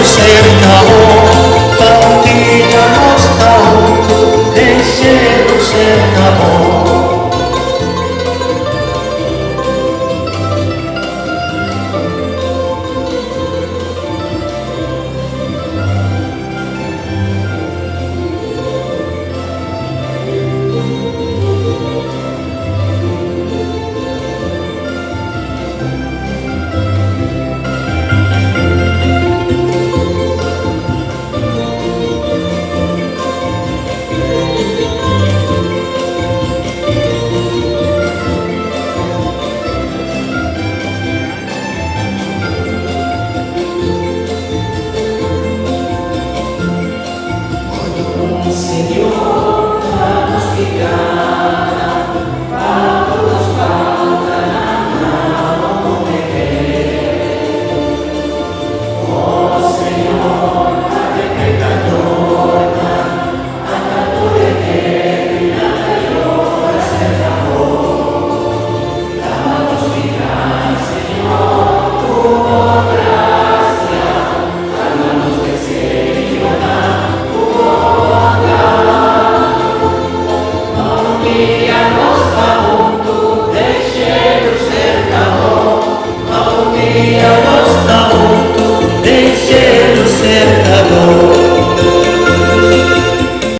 cercano, bautizanos tanto, deixe-lo cercano. Señor, danos piedad, para todos faltan a proteger. Oh Señor, Padre pecador, a tanto de que la mayor se derramó. Danos piedad, Señor, tu gracia, háganos decepcionar. Deixe-lo cercano.